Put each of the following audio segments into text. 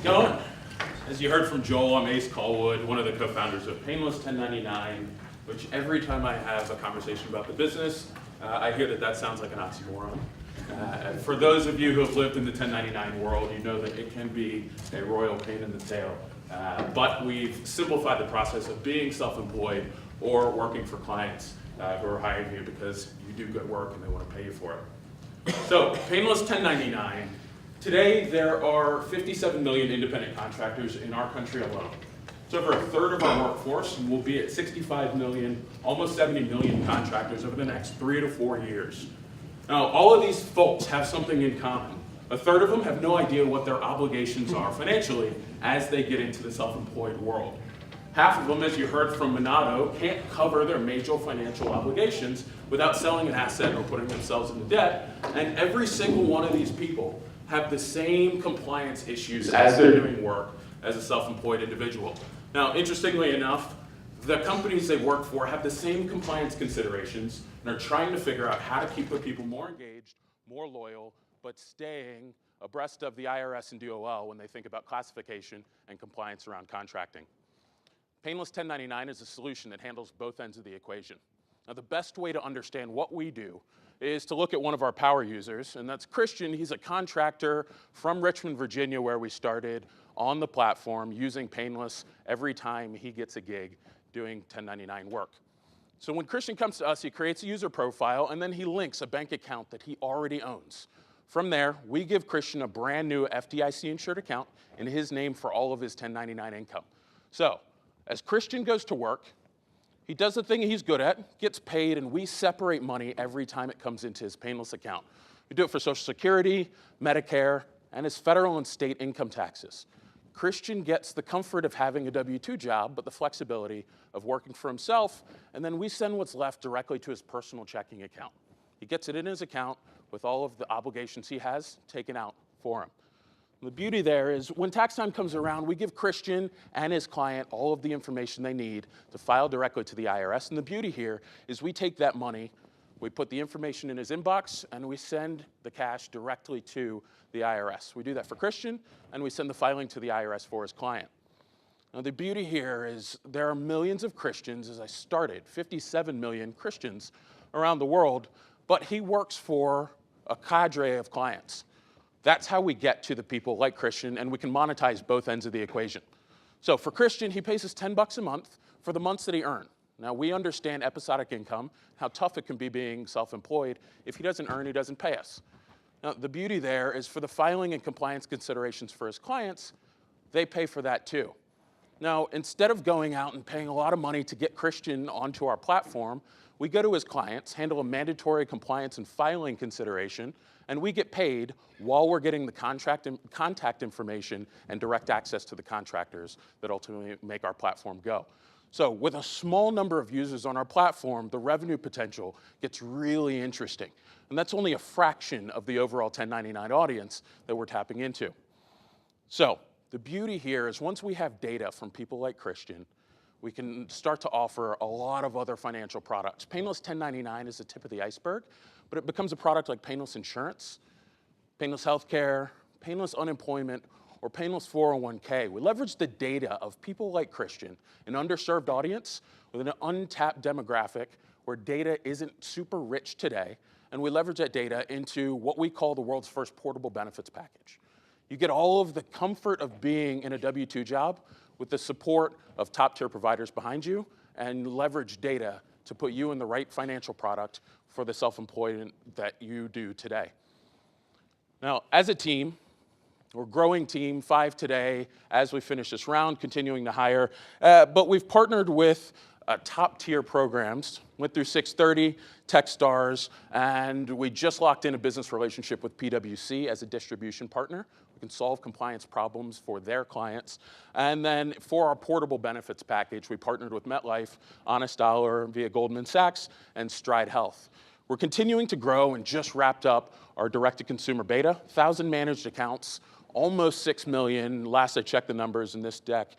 going? As you heard from Joel, I'm Ace Callwood, one of the co-founders of Painless1099, which every time I have a conversation about the business, I hear that sounds like an oxymoron. For those of you who have lived in the 1099 world, you know that it can be a royal pain in the tail. But we've simplified the process of being self-employed or working for clients who are hiring you because you do good work and they want to pay you for it. So, Painless1099. Today, there are 57 million independent contractors in our country alone. It's over a third of our workforce, and we'll be at 65 million, almost 70 million contractors over the next 3 to 4 years. Now, all of these folks have something in common. A third of them have no idea what their obligations are financially as they get into the self-employed world. Half of them, as you heard from Minato, can't cover their major financial obligations without selling an asset or putting themselves into debt, and every single one of these people have the same compliance issues as they're doing work as a self-employed individual. Now, interestingly enough, the companies they work for have the same compliance considerations and are trying to figure out how to keep their people more engaged, more loyal, but staying abreast of the IRS and DOL when they think about classification and compliance around contracting. Painless1099 is a solution that handles both ends of the equation. Now, the best way to understand what we do is to look at one of our power users, and that's Christian. He's a contractor from Richmond, Virginia, where we started on the platform using Painless every time he gets a gig doing 1099 work. So when Christian comes to us, he creates a user profile, and then he links a bank account that he already owns. From there, we give Christian a brand new FDIC-insured account in his name for all of his 1099 income. So as Christian goes to work, he does the thing he's good at, gets paid, and we separate money every time it comes into his Painless account. We do it for Social Security, Medicare, and his federal and state income taxes. Christian gets the comfort of having a W-2 job, but the flexibility of working for himself, and then we send what's left directly to his personal checking account. He gets it in his account with all of the obligations he has taken out for him. The beauty there is when tax time comes around, we give Christian and his client all of the information they need to file directly to the IRS. And the beauty here is we take that money, we put the information in his inbox, and we send the cash directly to the IRS. We do that for Christian, and we send the filing to the IRS for his client. Now, the beauty here is there are millions of Christians, as I started, 57 million Christians around the world, but he works for a cadre of clients. That's how we get to the people like Christian, and we can monetize both ends of the equation. So for Christian, he pays us $10 a month for the months that he earned. Now, we understand episodic income, how tough it can be being self-employed. If he doesn't earn, he doesn't pay us. Now, the beauty there is for the filing and compliance considerations for his clients, they pay for that too. Now, instead of going out and paying a lot of money to get Christian onto our platform, we go to his clients, handle a mandatory compliance and filing consideration, and we get paid while we're getting the contact information and direct access to the contractors that ultimately make our platform go. So with a small number of users on our platform, the revenue potential gets really interesting. And that's only a fraction of the overall 1099 audience that we're tapping into. So the beauty here is once we have data from people like Christian, we can start to offer a lot of other financial products. Painless1099 is the tip of the iceberg, but it becomes a product like Painless Insurance, Painless Healthcare, Painless Unemployment, or Painless 401k. We leverage the data of people like Christian, an underserved audience with an untapped demographic where data isn't super rich today, and we leverage that data into what we call the world's first portable benefits package. You get all of the comfort of being in a W-2 job with the support of top-tier providers behind you and leverage data to put you in the right financial product for the self-employment that you do today. Now, as a team, we're a growing team, 5 today, as we finish this round, continuing to hire, but we've partnered with top-tier programs, went through 630, Techstars, and we just locked in a business relationship with PwC as a distribution partner. We can solve compliance problems for their clients. And then for our portable benefits package, we partnered with MetLife, Honest Dollar via Goldman Sachs, and Stride Health. We're continuing to grow and just wrapped up our direct-to-consumer beta, 1,000 managed accounts, almost 6 million. Last I checked the numbers, and this deck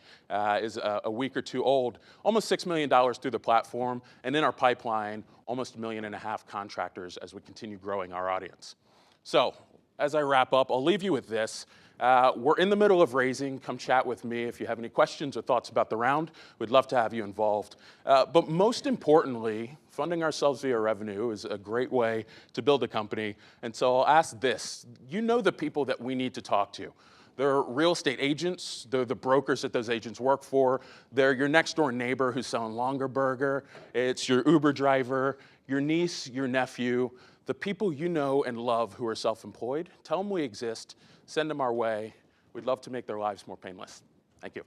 is a week or two old. Almost $6 million through the platform, and in our pipeline, almost 1.5 million contractors as we continue growing our audience. So as I wrap up, I'll leave you with this. We're in the middle of raising. Come chat with me if you have any questions or thoughts about the round. We'd love to have you involved. But most importantly, funding ourselves via revenue is a great way to build a company. And so I'll ask this. You know the people that we need to talk to. They're real estate agents. They're the brokers that those agents work for. They're your next door neighbor who's selling Longer Burger. It's your Uber driver, your niece, your nephew, the people you know and love who are self-employed. Tell them we exist. Send them our way. We'd love to make their lives more painless. Thank you.